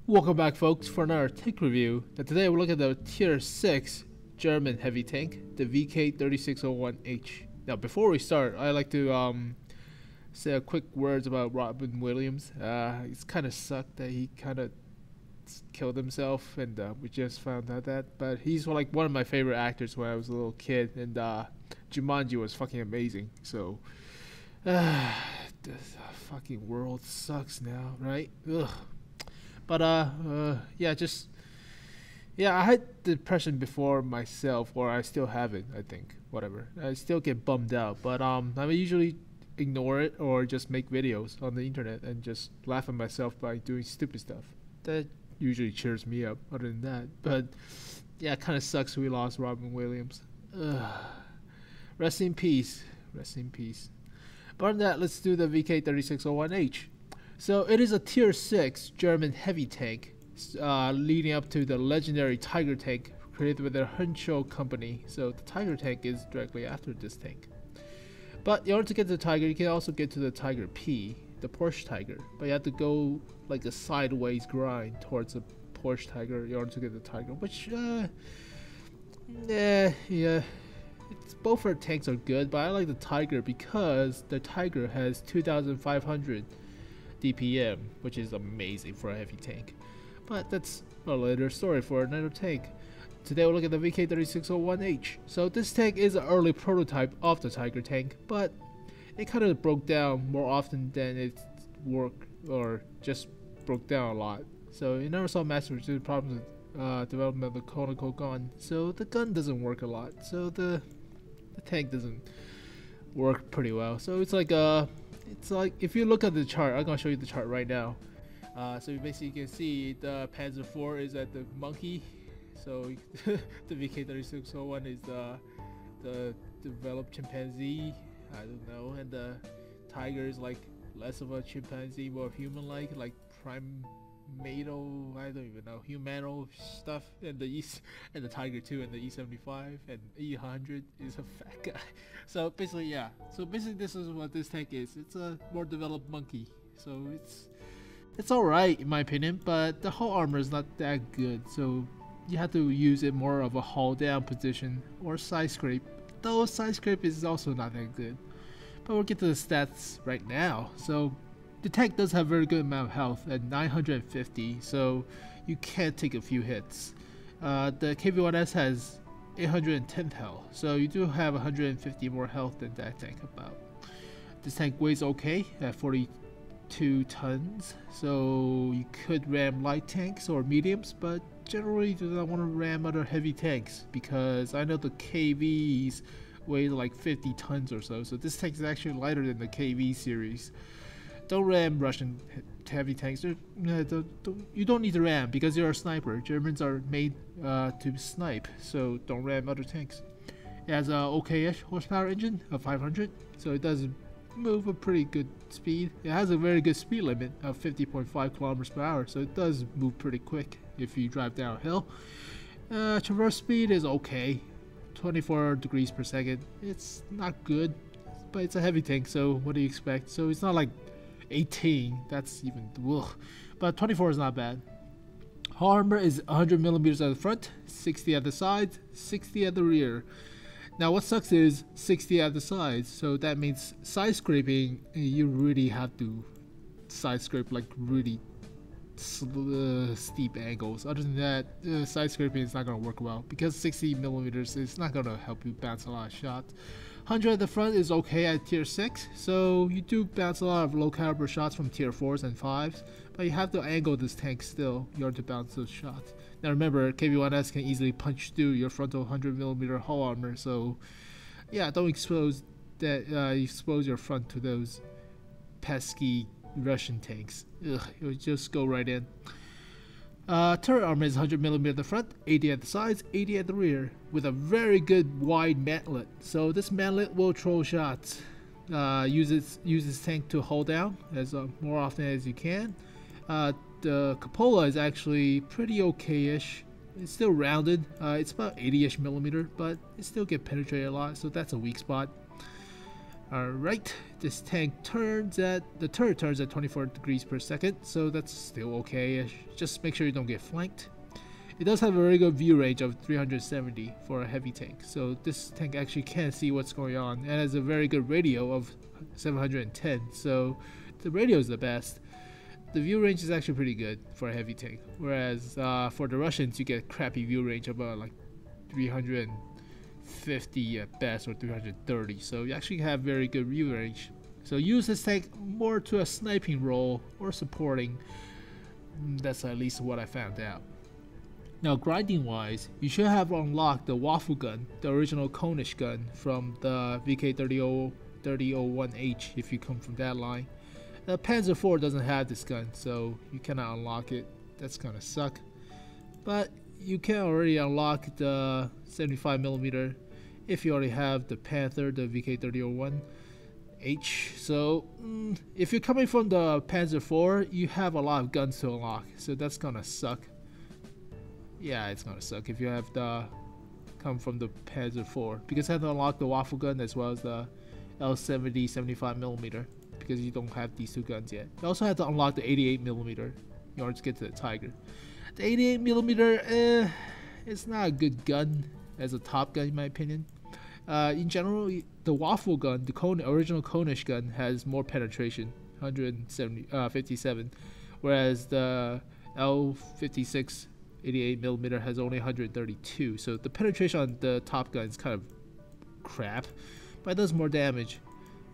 Welcome back, folks, for another tank review. Now today we'll look at the Tier 6 German heavy tank, the VK3601H. Now before we start, I'd like to say a quick words about Robin Williams. It's kind of sucked that he kind of killed himself, and we just found out that. But he's like one of my favorite actors when I was a little kid, and Jumanji was fucking amazing. So, this fucking world sucks now, right? Ugh. But yeah, I had depression before myself, or I still have it. I think whatever. I still get bummed out, but I usually ignore it or just make videos on the internet and just laugh at myself by doing stupid stuff. That usually cheers me up. Other than that, but yeah, it kind of sucks we lost Robin Williams. Ugh. Rest in peace. Rest in peace. But other than that, let's do the VK3601H. So it is a Tier 6 German heavy tank, leading up to the legendary Tiger tank created with their Hensho company. So the Tiger tank is directly after this tank. But in order to get to the Tiger, you can also get to the Tiger P, the Porsche Tiger. But you have to go like a sideways grind towards the Porsche Tiger in order to get the Tiger, which, yeah. Both our tanks are good, but I like the Tiger because the Tiger has 2,500 DPM, which is amazing for a heavy tank. But that's a later story for another tank. Today we'll look at the VK3601H. So this tank is an early prototype of the Tiger tank, but it kind of broke down more often than it worked, or just broke down a lot. So it never saw mass produced problems with development of the conical gun. So the gun doesn't work a lot. So the tank doesn't work pretty well. So it's like if you look at the chart, I'm gonna show you the chart right now. So you basically can see the Panzer IV is at the monkey. So the VK3601 is the developed chimpanzee. I don't know, and the Tiger is like less of a chimpanzee, more human-like, like primato. I don't even know, humano stuff. And the Tiger 2 and the E75 and E100 is a fat guy. So basically, yeah. So basically, this is what this tank is. It's a more developed monkey. So it's alright in my opinion, but the hull armor is not that good. So you have to use it more of a hull down position or side scrape. Though side scrape is also not that good. But we'll get to the stats right now. So the tank does have a very good amount of health at 950, so you can take a few hits. The KV-1S has 810 health, so you do have 150 more health than that tank about. This tank weighs okay at 42 tons, so you could ram light tanks or mediums, but generally you do not want to ram other heavy tanks because I know the KVs weigh like 50 tons or so, so this tank is actually lighter than the KV series. Don't ram Russian heavy tanks. You don't need to ram because you're a sniper. Germans are made to snipe, so don't ram other tanks. It has a okay-ish horsepower engine of 500, so it does move a pretty good speed. It has a very good speed limit of 50.5 kilometers per hour, so it does move pretty quick if you drive downhill. Traverse speed is okay, 24 degrees per second. It's not good, but it's a heavy tank, so what do you expect? So it's not like 18, that's even ugh. But 24 is not bad. Hull armor is 100 millimeters at the front, 60 at the sides, 60 at the rear. Now what sucks is 60 at the sides, so that means side scraping, you really have to side scrape like really steep angles. Other than that, side scraping is not going to work well because 60 millimeters is not going to help you bounce a lot of shots. 100 at the front is okay at Tier 6, so you do bounce a lot of low caliber shots from Tier 4s and 5s, but you have to angle this tank still in order to bounce those shots. Now remember, KV-1S can easily punch through your frontal 100mm hull armor, so yeah, don't expose your front to those pesky Russian tanks. Ugh, it would just go right in. Turret armor is 100mm at the front, 80 at the sides, 80 at the rear, with a very good wide mantlet. So this mantlet will troll shots. Use this tank to hold down as more often as you can. The cupola is actually pretty okay-ish. It's still rounded. It's about 80-ish millimeter, but it still get penetrated a lot, so that's a weak spot. Alright, this tank turns at, the turret turns at 24 degrees per second, so that's still okay. Just make sure you don't get flanked. It does have a very good view range of 370 for a heavy tank, so this tank actually can see what's going on, and has a very good radio of 710, so the radio is the best. The view range is actually pretty good for a heavy tank, whereas for the Russians you get crappy view range of like 350 at best or 330, so you actually have very good view range. So use this tank more to a sniping role or supporting. That's at least what I found out. Now grinding wise, you should have unlocked the waffle gun, the original conish gun from the VK3001H if you come from that line. The Panzer IV doesn't have this gun, so you cannot unlock it. That's gonna suck. But you can already unlock the 75mm if you already have the Panther, the VK3001H. So if you're coming from the Panzer IV, you have a lot of guns to unlock, so that's gonna suck. Yeah, it's gonna suck if you have the come from the Panzer IV, because you have to unlock the waffle gun as well as the L70 75mm, because you don't have these two guns yet. You also have to unlock the 88mm in order to get to the Tiger. The 88mm, it's not a good gun as a top gun in my opinion. In general, the waffle gun, the original conish gun, has more penetration, 157, whereas the L56 88mm has only 132, so the penetration on the top gun is kind of crap, but it does more damage,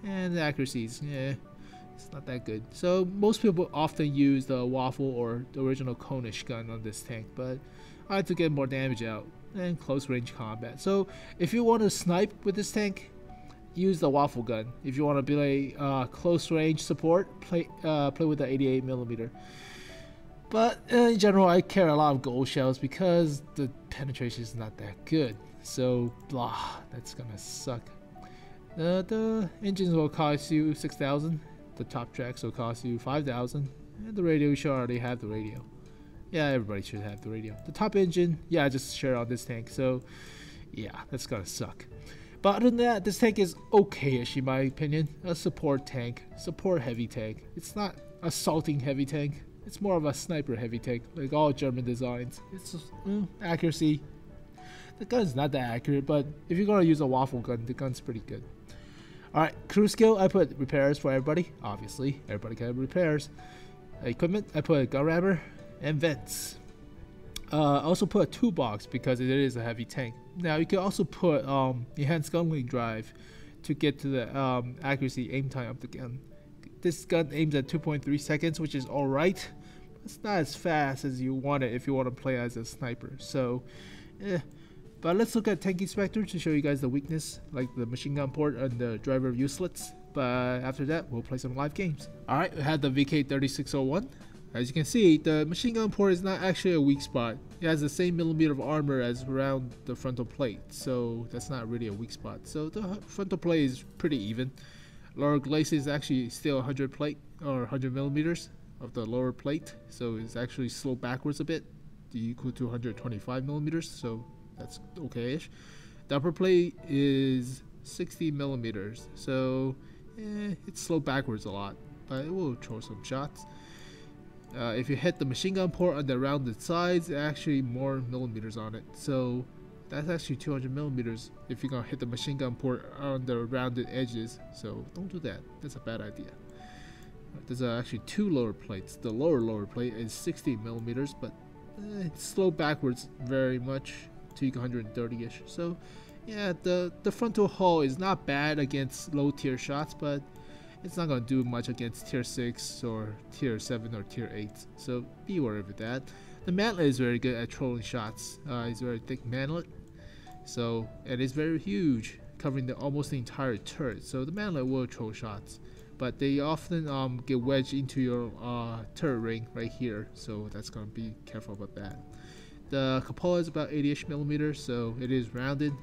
and the accuracy is, it's not that good. So most people often use the waffle or the original conish gun on this tank, but I like to get more damage out and close range combat. So if you want to snipe with this tank, use the waffle gun. If you want to be a close range support, play with the 88mm. But in general, I carry a lot of gold shells because the penetration is not that good. So blah, that's gonna suck. The engines will cost you 6,000. The top tracks will cost you 5,000. And the radio, you should already have the radio. Yeah, everybody should have the radio. The top engine, yeah, I just share on this tank. So yeah, that's gonna suck. But other than that, this tank is okay-ish in my opinion. A support tank, support heavy tank. It's not assaulting heavy tank. It's more of a sniper heavy tank, like all German designs. It's just accuracy. The gun's not that accurate, but if you're gonna use a waffle gun, the gun's pretty good. Alright, crew skill, I put repairs for everybody. Obviously, everybody can have repairs. Equipment, I put gun rammer and vents. I also put a toolbox because it is a heavy tank. Now you can also put enhanced gunling drive to get to the accuracy aim time of the gun. This gun aims at 2.3 seconds, which is alright. It's not as fast as you want it if you want to play as a sniper. So, But let's look at Tank Inspector to show you guys the weakness, like the machine gun port and the driver view slits. But after that, we'll play some live games. Alright, we had the VK3601. As you can see, the machine gun port is not actually a weak spot. It has the same millimeter of armor as around the frontal plate, so that's not really a weak spot. So the frontal plate is pretty even. Lower glacis is actually still 100 plate or 100 millimeters of the lower plate, so it's actually sloped backwards a bit, equal to 125 millimeters, so that's okay-ish. The upper plate is 60 millimeters, so it's sloped backwards a lot, but it will throw some shots. If you hit the machine gun port on the rounded sides, actually more millimeters on it, so that's actually 200 millimeters if you're gonna hit the machine gun port on the rounded edges, so don't do that. That's a bad idea. There's actually two lower plates. The lower plate is 60 millimeters, but it's sloped backwards very much to 130-ish. So yeah, the frontal hull is not bad against low tier shots, but it's not gonna do much against tier 6 or tier 7 or tier 8. So be aware of that. The mantlet is very good at trolling shots. It's very thick mantlet, so and it's very huge, covering almost the entire turret. So the mantlet will troll shots, but they often get wedged into your turret ring right here. So that's gonna be careful about that. The cupola is about 80-ish millimeters, so it is rounded,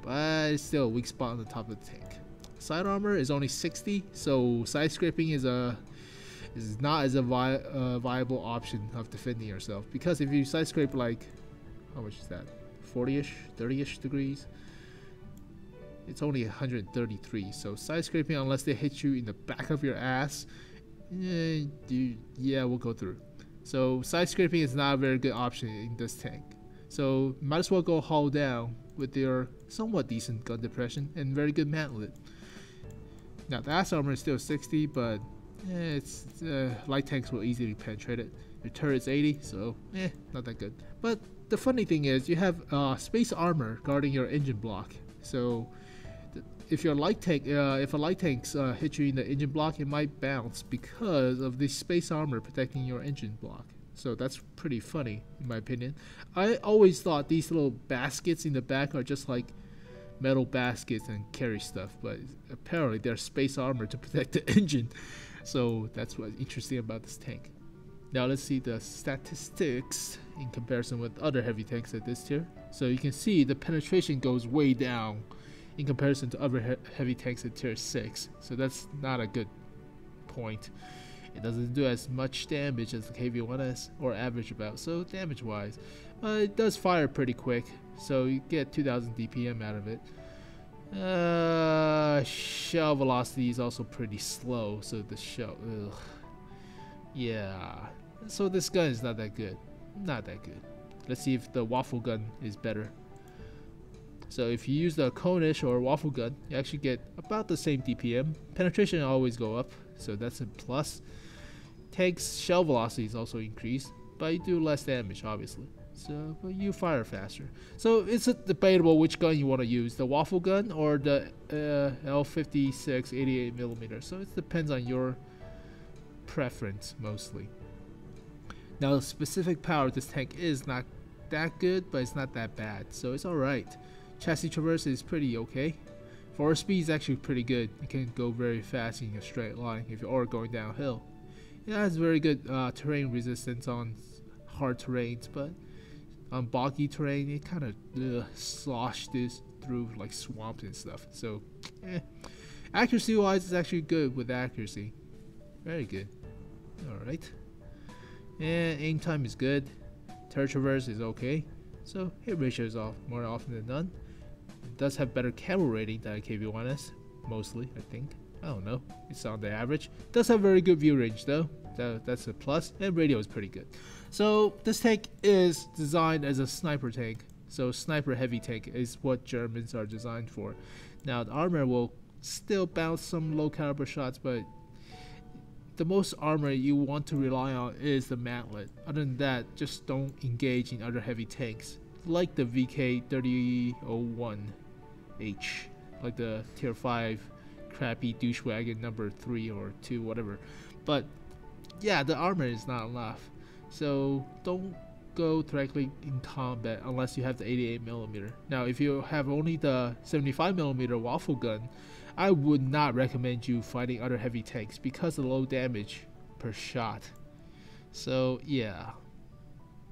but it's still a weak spot on the top of the tank. Side armor is only 60, so side scraping is not as a viable option of defending yourself, because if you side scrape like, how much is that, 40-ish, 30-ish degrees, it's only 133. So side scraping, unless they hit you in the back of your ass, yeah, we'll go through. So side scraping is not a very good option in this tank. So might as well go hull down with your somewhat decent gun depression and very good mantlet. Now the ass armor is still 60, but it's light tanks will easily penetrate it. Your turret's 80, so not that good. But the funny thing is, you have space armor guarding your engine block. So if your light tank, if a light tank hit you in the engine block, it might bounce because of the space armor protecting your engine block. So that's pretty funny, in my opinion. I always thought these little baskets in the back are just like metal baskets and carry stuff, but apparently they're space armor to protect the engine. So that's what's interesting about this tank. Now let's see the statistics in comparison with other heavy tanks at this tier. So you can see the penetration goes way down in comparison to other heavy tanks at tier 6. So that's not a good point. It doesn't do as much damage as the KV-1S, or average about, so damage wise. It does fire pretty quick, so you get 2000 DPM out of it. Shell velocity is also pretty slow, so the shell, yeah. So this gun is not that good. Not that good. Let's see if the waffle gun is better. So if you use the conish or waffle gun, you actually get about the same DPM. Penetration always go up, so that's a plus. Tank's shell velocity is also increased, but you do less damage, obviously. So, but you fire faster. So it's debatable which gun you want to use, the waffle gun or the L56 88mm. So it depends on your preference mostly. Now the specific power of this tank is not that good, but it's not that bad, so it's alright. Chassis traverse is pretty okay. Forward speed is actually pretty good. You can go very fast in a straight line if you're going downhill. It has very good terrain resistance on hard terrains, but on boggy terrain it kind of sloshes through like swamps and stuff. So accuracy wise, it's actually good with accuracy. Very good. Alright. And aim time is good. Turret traverse is okay. So hit ratio is off more often than none. It does have better camo rating than a KV-1S, mostly, I think. I don't know, it's on the average. Does have very good view range though, that's a plus, and radio is pretty good. So this tank is designed as a sniper tank, so sniper heavy tank is what Germans are designed for. Now the armor will still bounce some low caliber shots, but the most armor you want to rely on is the mantlet. Other than that, just don't engage in other heavy tanks like the VK3001H, like the tier 5 crappy douchewagon number 3 or 2, whatever. But yeah, the armor is not enough, so don't go directly in combat unless you have the 88mm. Now if you have only the 75mm waffle gun, I would not recommend you fighting other heavy tanks because of the low damage per shot. So yeah.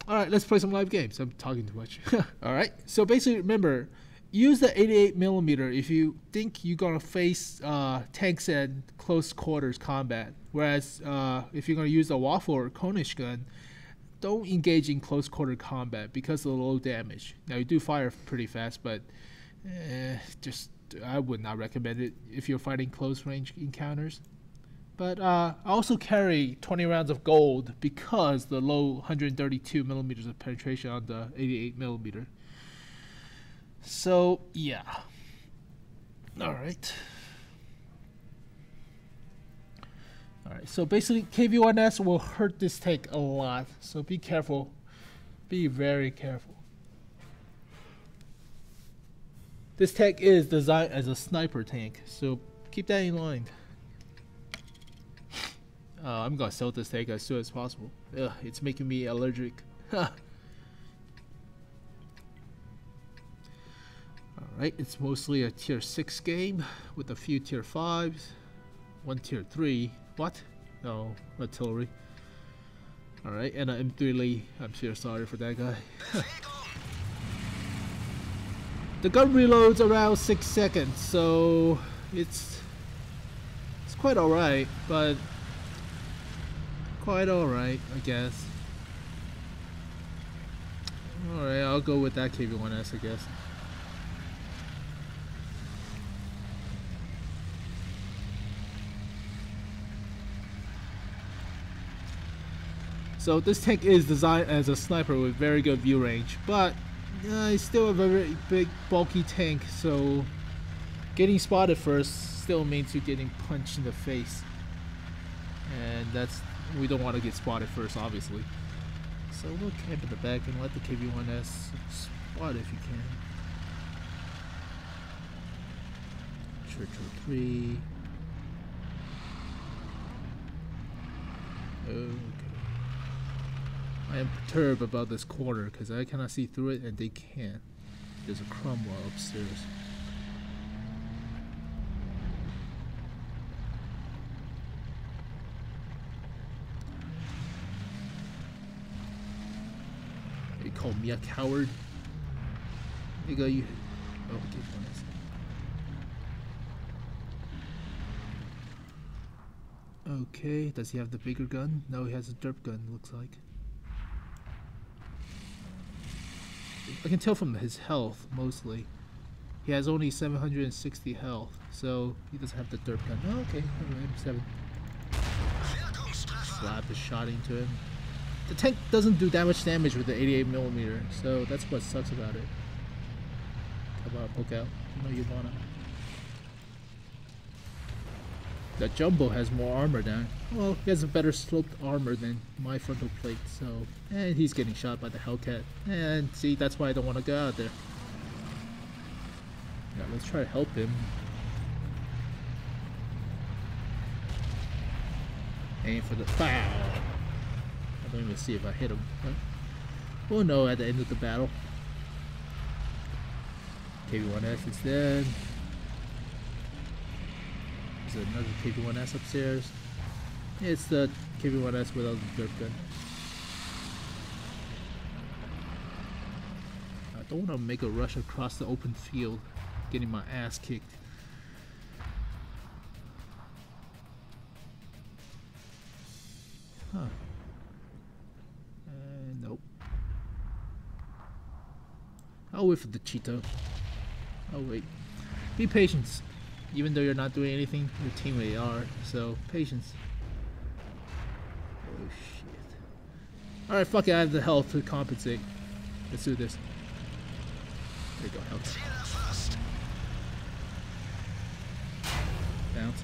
Alright, let's play some live games. I'm talking too much. Alright, so basically remember, use the 88mm if you think you're gonna face tanks at close quarters combat. Whereas if you're gonna use a waffle or conish gun, don't engage in close quarter combat because of the low damage. Now you do fire pretty fast, but I would not recommend it if you're fighting close range encounters. But I also carry 20 rounds of gold because the low 132mm of penetration on the 88mm. So yeah. Alright. Alright, so basically KV-1S will hurt this tank a lot, so be careful. Be very careful. This tank is designed as a sniper tank, so keep that in mind. I'm gonna sell this tank as soon as possible. Ugh, it's making me allergic. Alright, it's mostly a tier 6 game with a few tier 5s, one tier 3. What? No, artillery. Alright, and an M3 Lee. I'm sure sorry for that guy. The gun reloads around 6 seconds, so it's quite alright, but quite alright, I guess. Alright, I'll go with that KV-1S, I guess. So this tank is designed as a sniper with very good view range, but it's still a very big, bulky tank, so getting spotted first still means you're getting punched in the face. And we don't want to get spotted first, obviously. So we'll camp in the back and let the KV-1S spot if you can. Churchill 3. Okay. I am perturbed about this corner because I cannot see through it and they can. There's a Cromwell upstairs. You call me a coward? Nigga, you. Oh, okay, okay, does he have the bigger gun? No, he has a derp gun, looks like. I can tell from his health, mostly. He has only 760 health, so he doesn't have the derp gun. Oh, okay, M7. Slap a shot into him. The tank doesn't do that much damage with the 88mm, so that's what sucks about it. Come on, poke out. You know you wanna. The Jumbo has more armor down. Well, he has a better sloped armor than my frontal plate, so... And he's getting shot by the Hellcat. And see, that's why I don't want to go out there. Yeah, let's try to help him. Aim for the... Pow! I don't even see if I hit him. But we'll know at the end of the battle. KV-1S is dead. There's another KV-1S upstairs. It's the KV-1S without the derp gun. I don't want to make a rush across the open field, getting my ass kicked. Huh. Nope. I'll wait for the Cheeto. Oh wait. Be patient. Even though you're not doing anything, your teammate are. So, patience. Oh shit. Alright, fuck it, I have the health to compensate. Let's do this. There you go, health. Bounce.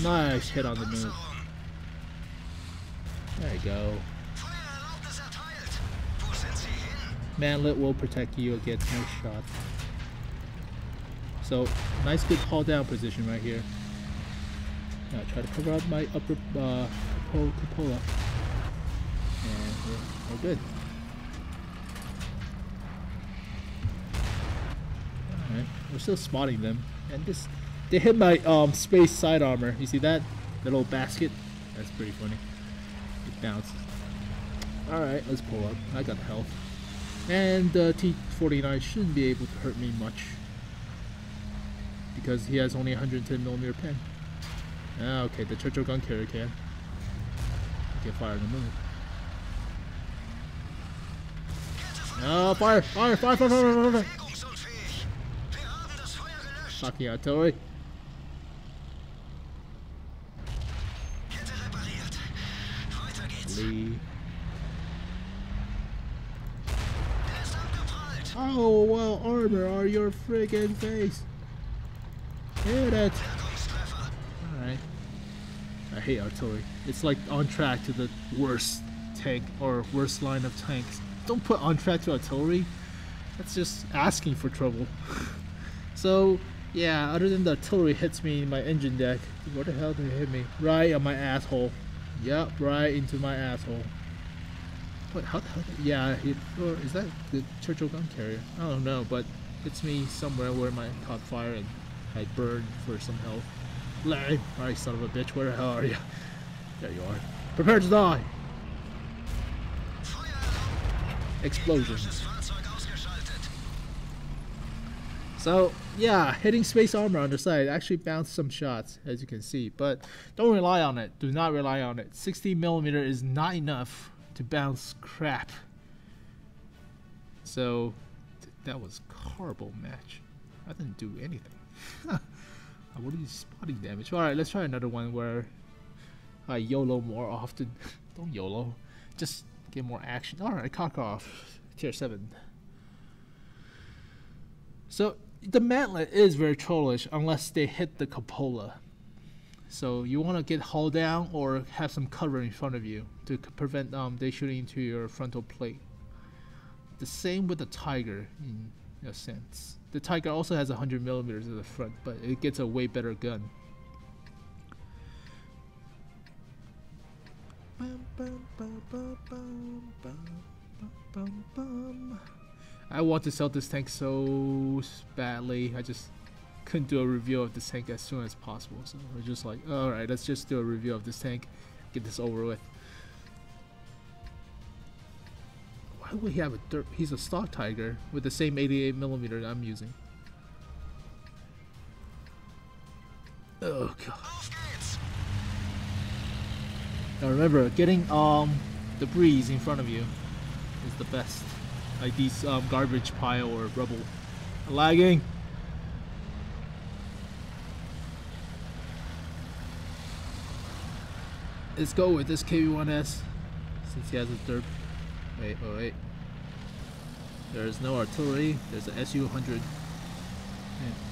Nice hit on the move. There you go. Manlet will protect you against no shot. So, nice good haul down position right here. Now try to cover up my upper cupola. And we're good. Alright, we're still spotting them. And they hit my space side armor. You see that? That little basket? That's pretty funny. It bounces. Alright, let's pull up. I got the health. And the T-49 shouldn't be able to hurt me much because he has only 110mm pen. Ah, okay, the Churchill gun carrier can. Get fire in the moon. Oh, fire! Fire! Fire! Fire! Fire! Fire! Fucking artillery. Lee. Oh, well, armor on your friggin' face. Hit it. Alright. I hate artillery. It's like on track to the worst tank or worst line of tanks. Don't put on track to artillery. That's just asking for trouble. So, yeah, other than the artillery hits me in my engine deck. Where the hell did it hit me? Right on my asshole. Yep, right into my asshole. What? How? Yeah, is that the Churchill gun carrier? I don't know, but it's me somewhere where my caught fire and I burned for some health. Larry, alright, son of a bitch, where the hell are you? There you are. Prepare to die. Explosions. So yeah, hitting space armor on the side actually bounced some shots, as you can see, but don't rely on it. Do not rely on it. 60mm is not enough to bounce crap. So that was a horrible match. I didn't do anything. What is spotting damage? Alright, let's try another one where I YOLO more often. Don't YOLO. Just get more action. Alright, cock off. Tier 7. So, the mantlet is very trollish unless they hit the cupola. So, you want to get hull down or have some cover in front of you to prevent they shooting into your frontal plate. The same with the Tiger in a sense. The Tiger also has 100mm at the front, but it gets a way better gun. I want to sell this tank so badly. I just couldn't do a review of this tank as soon as possible. So we're just like, alright, let's just do a review of this tank. Get this over with. Why would he have a dirt? He's a stock Tiger with the same 88mm that I'm using. Oh god. Now remember, getting the breeze in front of you is the best. Like these garbage pile or rubble. Lagging. Let's go with this KV-1S since he has a derp. Wait, oh wait. There's no artillery. There's an SU-100.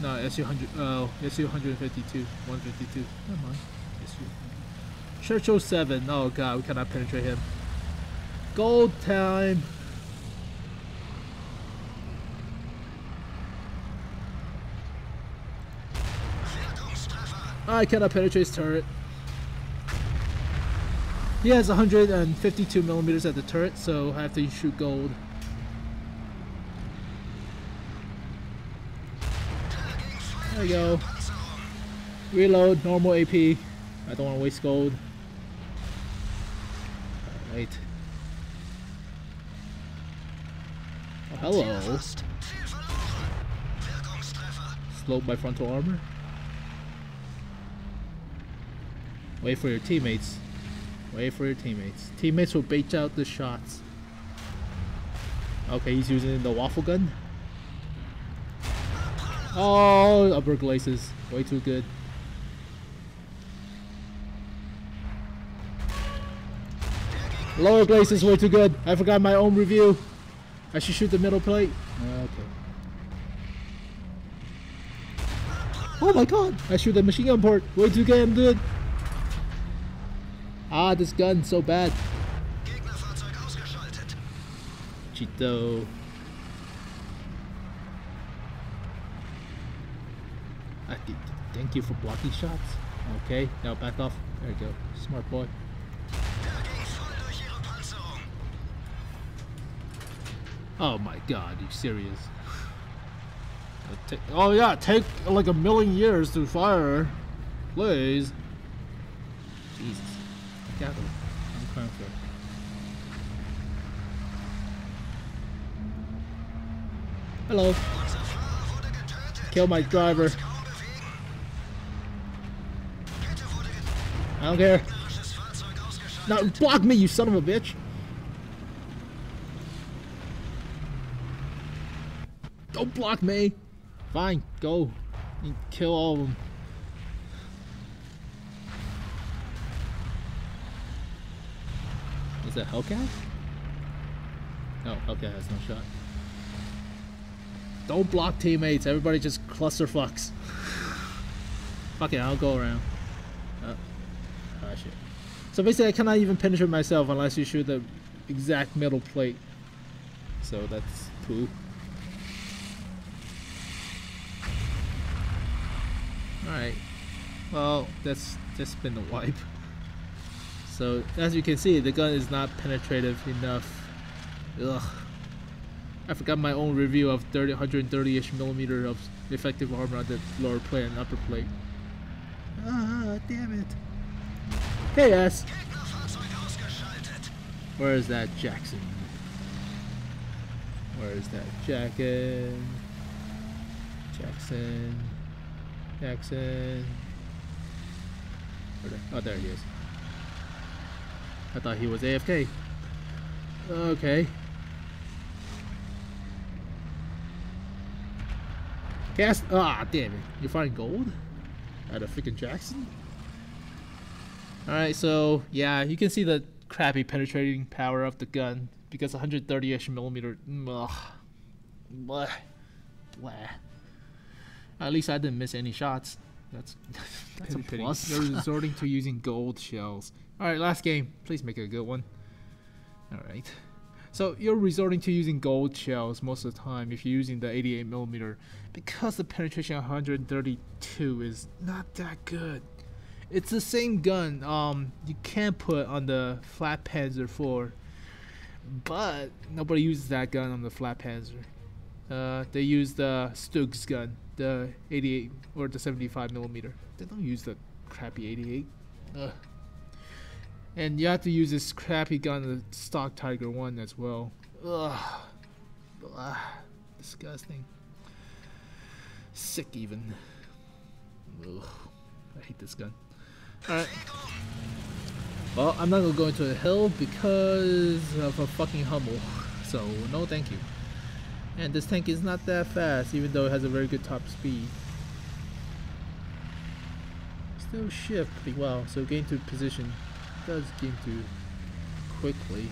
No, SU-100. Oh, SU-152. 152. Never mind. SU-100. Churchill 7. Oh god, we cannot penetrate him. Gold time. I cannot penetrate his turret. He has 152mm at the turret, so I have to shoot gold. There we go. Reload, normal AP. I don't want to waste gold. Alright. Oh, hello. Slope by frontal armor. Wait for your teammates. Wait for your teammates. Teammates will bait out the shots. Okay, he's using the waffle gun. Oh, upper glaces. Way too good. Lower glaces way too good. I forgot my own review. I should shoot the middle plate. Okay. Oh my god! I shoot the machine gun port. Way too damn good. Ah, this gun's so bad. Cheeto. Thank you for blocking shots. Okay, now back off. There you go. Smart boy. Oh my god, you serious? Oh yeah, take like 1,000,000 years to fire. Please. Jesus. I'm crying for it. Hello. Kill my driver. I don't care. Now block me, you son of a bitch. Don't block me. Fine, go. You kill all of them. Is that Hellcat? No, Hellcat has no shot. Don't block teammates. Everybody just cluster fucks. Fuck it, I'll go around. Ah, shit. So basically, I cannot even penetrate myself unless you shoot the exact middle plate. So that's poo. Alright. Well, that's just been a wipe. So, as you can see, the gun is not penetrative enough. Ugh. I forgot my own review of 130-ish millimeter of effective armor on the lower plate and upper plate. Ah, damn it. Hey, S. Where is that Jackson? Where is that Jackson? Jackson. Oh, there he is. I thought he was AFK. Okay. Cast. Ah, damn it. You're finding gold? Out of freaking Jackson. Alright, so yeah, you can see the crappy penetrating power of the gun because 130-ish millimeter. Ugh. Blah. Blah. At least I didn't miss any shots. That's a pity. You're resorting to using gold shells. Alright, last game. Please make it a good one. Alright. So you're resorting to using gold shells most of the time if you're using the 88mm because the penetration of 132 is not that good. It's the same gun you can put on the Flat Panzer IV, but nobody uses that gun on the Flat Panzer. They use the Stug's gun, the 88 or the 75mm. They don't use the crappy 88. Ugh. And you have to use this crappy gun, the stock Tiger 1 as well. Ugh. Ugh. Disgusting. Sick even. Ugh. I hate this gun. Alright. Well, I'm not gonna go into a hill because of a fucking Hummel. So, no thank you. And this tank is not that fast, even though it has a very good top speed. Still shift pretty well, so getting to position does get to quickly.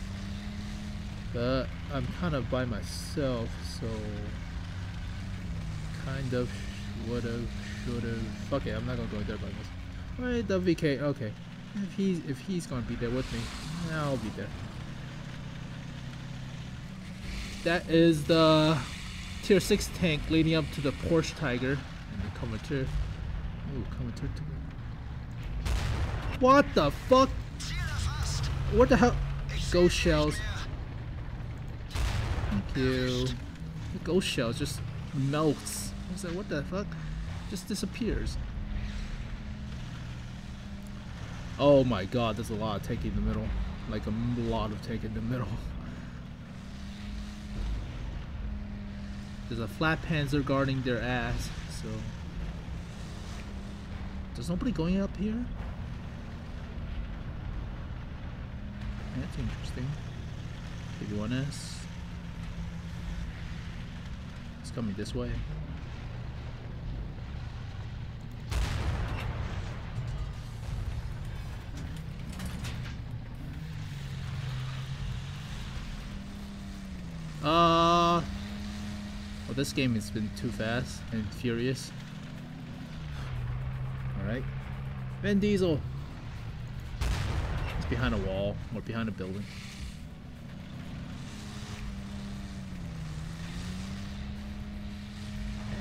But I'm kind of by myself, so kind of would've, should've. Fuck it, I'm not gonna go there by myself. Alright, the VK, okay. If he's gonna be there with me, I'll be there. That is the tier 6 tank leading up to the Porsche Tiger and the Comateur. Ooh, Comateur. What the fuck? What the hell? Ghost shells. Thank you. The ghost shells just melts. I was like, what the fuck? Just disappears. Oh my god, there's a lot of tank in the middle. Like a lot of tank in the middle. There's a Flat Panzer guarding their ass, so... There's nobody going up here? That's interesting. KV-1S. It's coming this way. Well, this game has been too fast and furious. Alright. Vin Diesel. It's behind a wall or behind a building.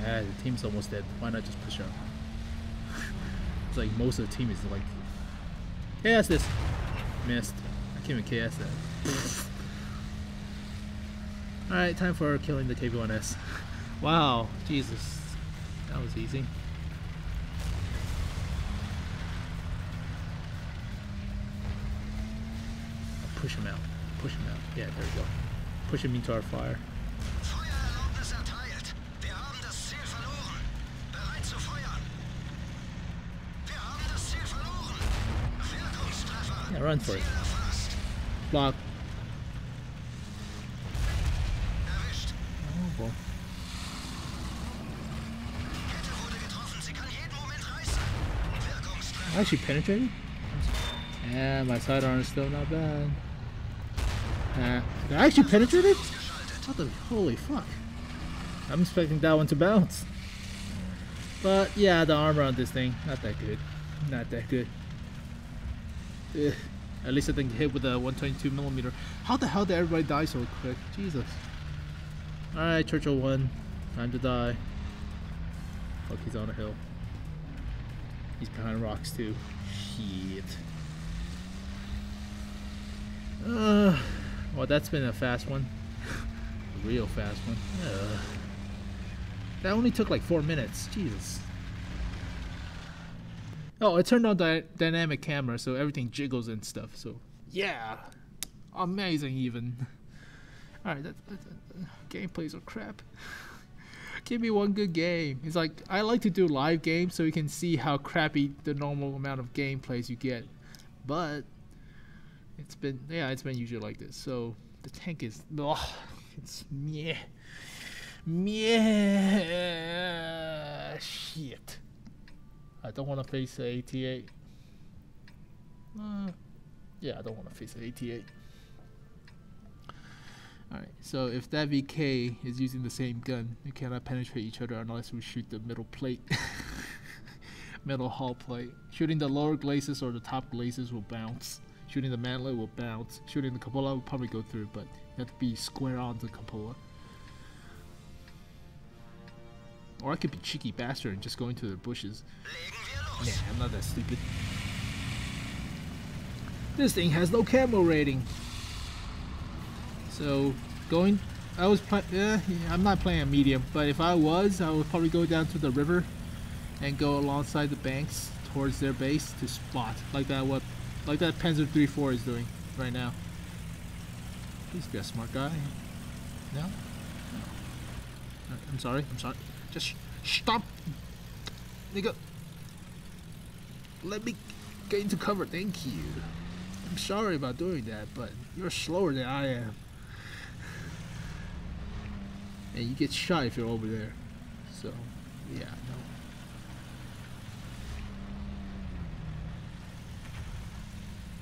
Yeah, the team's almost dead. Why not just push up? It's like most of the team is like, KS this. Missed. I can't even KS that. Alright, time for killing the KV-1S. Wow, Jesus. That was easy. I'll push him out. Push him out. Yeah, there we go. Push him into our fire. Yeah, run for it. Block. Oh, boy. Actually penetrated? Yeah, my sidearm is still not bad. Did I actually penetrated? What the holy fuck? I'm expecting that one to bounce. But yeah, the armor on this thing, not that good. Not that good. Ugh. At least I didn't get hit with a 122mm. How the hell did everybody die so quick? Jesus. Alright, Churchill 1. Time to die. Fuck, he's on a hill. He's behind rocks too. Shit. Well, that's been a fast one. A real fast one. That only took like 4 minutes. Jesus. Oh, I turned on dynamic camera, so everything jiggles and stuff. So yeah, amazing even. All right, gameplays are crap. Give me one good game. It's like I like to do live games so you can see how crappy the normal amount of gameplays you get, but it's been usually like this. So the tank is it's meh shit. I don't want to face the AT-8. Yeah, I don't want to face the AT-8. Alright, so if that VK is using the same gun, we cannot penetrate each other unless we shoot the middle plate. Middle hull plate. Shooting the lower glazes or the top glazes will bounce. Shooting the mantlet will bounce. Shooting the cupola will probably go through, but you have to be square on the cupola. Or I could be cheeky bastard and just go into the bushes. Nah, I'm not that stupid. This thing has no camo rating. So going, I'm not playing a medium, but if I was, I would probably go down to the river and go alongside the banks towards their base to spot like that Panzer III-4 is doing right now. Please be a smart guy. No? No. I'm sorry. Just stop, nigga. Let me get into cover. Thank you. I'm sorry about doing that, but you're slower than I am. And you get shot if you're over there. So, yeah,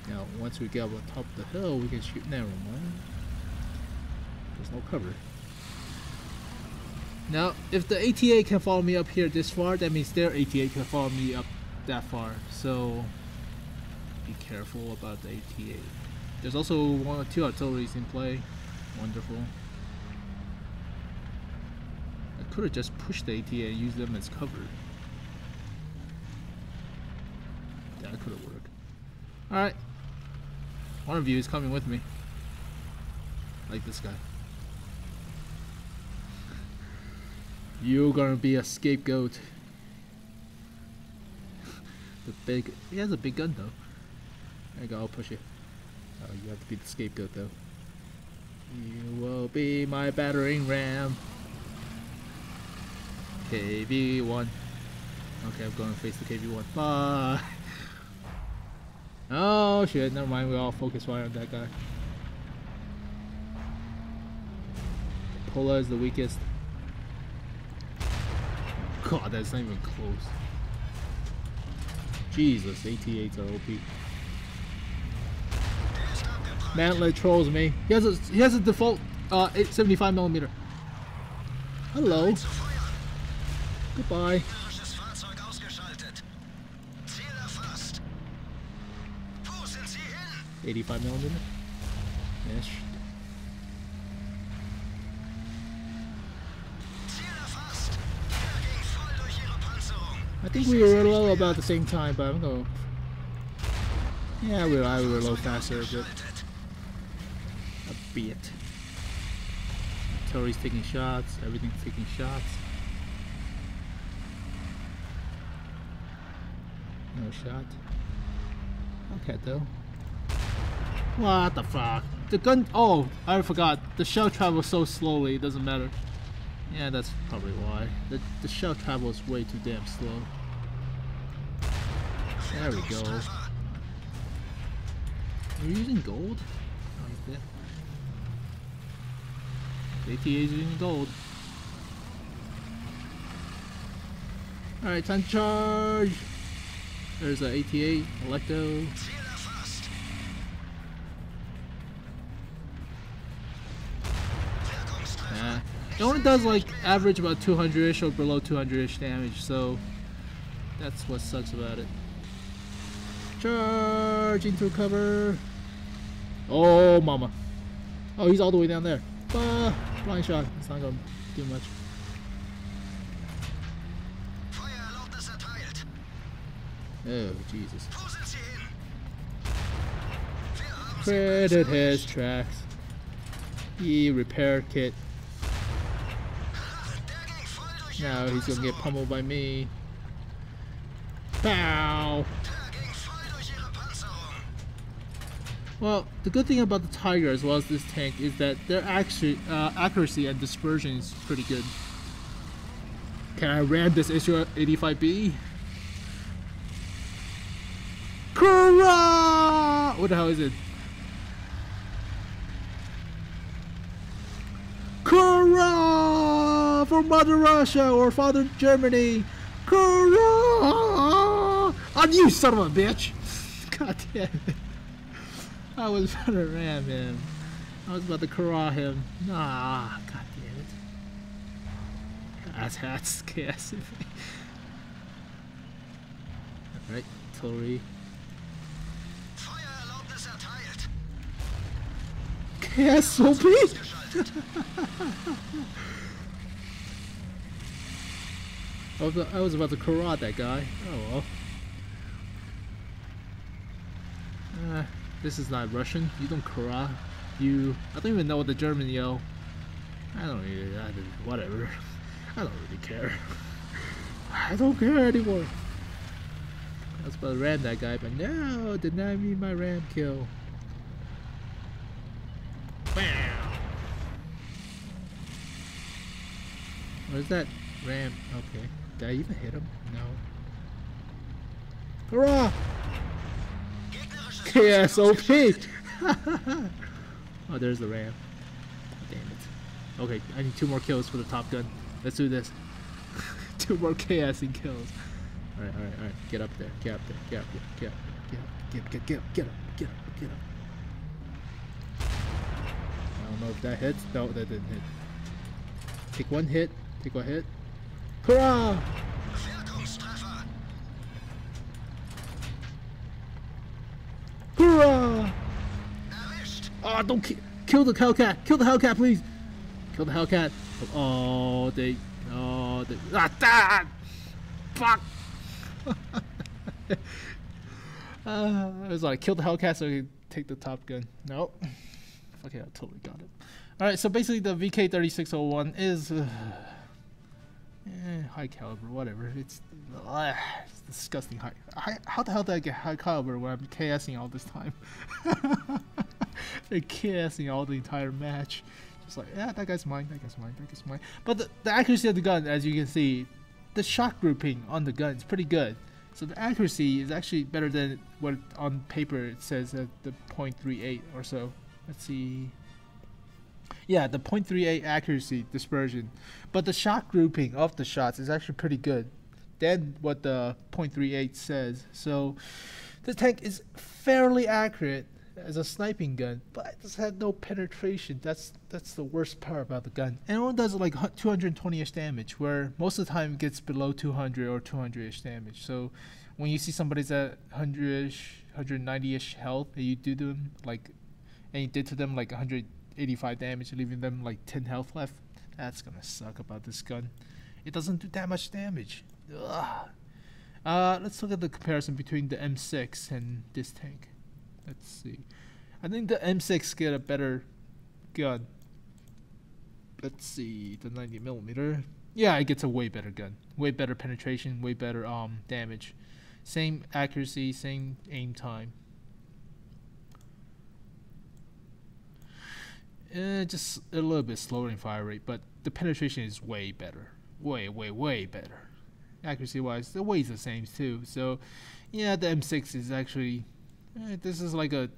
no. Now, once we get up on top of the hill, we can shoot. Never mind. There's no cover. Now, if the AT-8 can follow me up here this far, that means their AT-8 can follow me up that far. So, be careful about the AT-8. There's also 1 or 2 artilleries in play. Wonderful. I could have just pushed the AT-8 and used them as cover. That could have worked. Alright. One of you is coming with me. Like this guy. You're gonna be a scapegoat. He has a big gun though. There you go, I'll push you. Oh, you have to be the scapegoat though. You will be my battering ram. KV-1. Okay, I'm going to face the KV-1. Bye. Oh shit, never mind, we all focus fire on that guy. Pola is the weakest. God, that's not even close. Jesus, AT-8s are OP. Mantlet trolls me. He has a default 75mm. Hello. Goodbye. 85mm. Yes. I think we were low about the same time, but I'm going. Yeah, we were low faster a bit. A bit. Artillery's taking shots. Everything's taking shots. No shot. Okay, though. What the fuck? The gun. Oh, I forgot. The shell travels so slowly, it doesn't matter. Yeah, that's probably why. The shell travels way too damn slow. There we go. Are you using gold? Oh, he's dead. ATA is using gold. Alright, time to charge! There's a ATA, Electo. Yeah. It only does like average about 200-ish or below 200-ish damage, so that's what sucks about it. Charge into cover. Oh, mama. Oh, he's all the way down there. Blind shot. It's not gonna do much. Oh, Jesus. Credit his tracks. Repair kit. Now he's gonna get pummeled by me. Pow! Well, the good thing about the Tiger as well as this tank is that their accuracy and dispersion is pretty good. Can I ram this SU-85B? Kura! What the hell is it? Kura! For Mother Russia or Father Germany! Kura! on you, son of a bitch! God damn it. I was about to ram him. I was about to corral him. Nah, god damn it. That's chaos. Alright, Tori. Chaos OP! I was about to corral that guy. Oh well. This is not Russian. You don't corral. I don't even know what the German yell. Whatever. I don't really care. I don't care anymore. I was about to ram that guy, but no, deny me my ram kill. Bam! Where's that ram? Okay. Did I even hit him? No. Hurrah! KSOP! Oh, there's the ram. Damn it. Okay, I need 2 more kills for the top gun. Let's do this. 2 more chaosing kills. Alright. Get up there. Get up. I don't know if that hits. No, that didn't hit. Take 1 hit. Hurrah! Hurrah! Oh, don't kill the Hellcat! Kill the Hellcat, please! Kill the Hellcat! Oh, they. Fuck! I was like, kill the Hellcat so I can take the Top Gun. Nope. Okay, I totally got it. Alright, so basically the VK3601 is high caliber, whatever. It's disgusting high. How the hell did I get high caliber when I'm KSing all this time? They're KSing all the entire match. Just like, yeah, that guy's mine. But the accuracy of the gun, as you can see, the shot grouping on the gun is pretty good. So the accuracy is actually better than what on paper it says at the 0.38 or so. Let's see. Yeah, the 0.38 accuracy dispersion. But the shot grouping of the shots is actually pretty good than what the 0.38 says. So the tank is fairly accurate as a sniping gun, but it just had no penetration. That's the worst part about the gun. And it only does like 220-ish damage, where most of the time it gets below 200 or 200-ish damage. So when you see somebody's at 100-ish, 190-ish health, and you do them like, and you did to them like 185 damage, leaving them like 10 health left, that's gonna suck about this gun. It doesn't do that much damage. Ugh. Let's look at the comparison between the M6 and this tank. Let's see. I think the M6 get a better gun. Let's see, the 90mm. Yeah, it gets a way better gun. Way better penetration, way better damage. Same accuracy, same aim time. Just a little bit slower in fire rate, but the penetration is way better. Way better. Accuracy wise, the weight's the same too. So yeah, the M6 is actually this is like a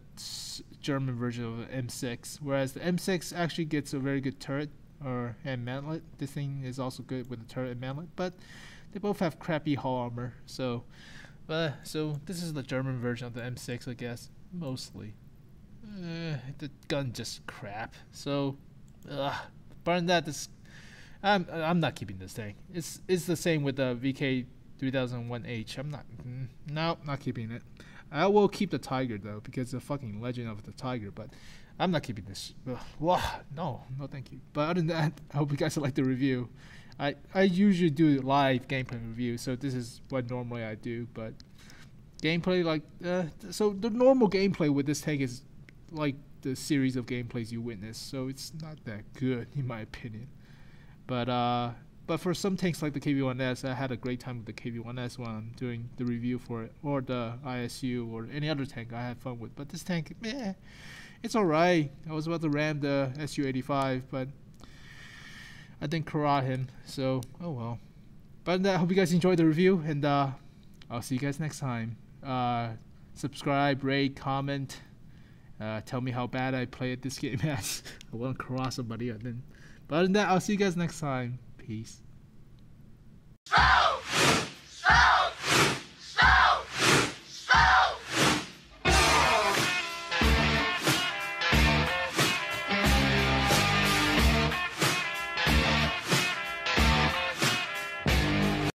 German version of the M6, whereas the M6 actually gets a very good turret and mantlet. This thing is also good with the turret and mantlet, but they both have crappy hull armor. So this is the German version of the M6, I guess, mostly. The gun just crap. So, but than that, I'm not keeping this thing. It's the same with the VK3001H. Not keeping it. I will keep the Tiger though, because the fucking legend of the Tiger, but I'm not keeping this. No, thank you. But other than that, I hope you guys like the review. I usually do live gameplay review, so this is what normally I do. But gameplay, like, so the normal gameplay with this tank is like the series of gameplays you witness, so it's not that good in my opinion. But for some tanks like the KV-1S, I had a great time with the KV-1S when I'm doing the review for it, or the ISU, or any other tank I had fun with. But this tank, it's alright. I was about to ram the SU-85, but I didn't corral him, so oh well. But I hope you guys enjoyed the review, and I'll see you guys next time. Subscribe, rate, comment, tell me how bad I play at this game as. I want to corral somebody, but other than that, I'll see you guys next time. Peace.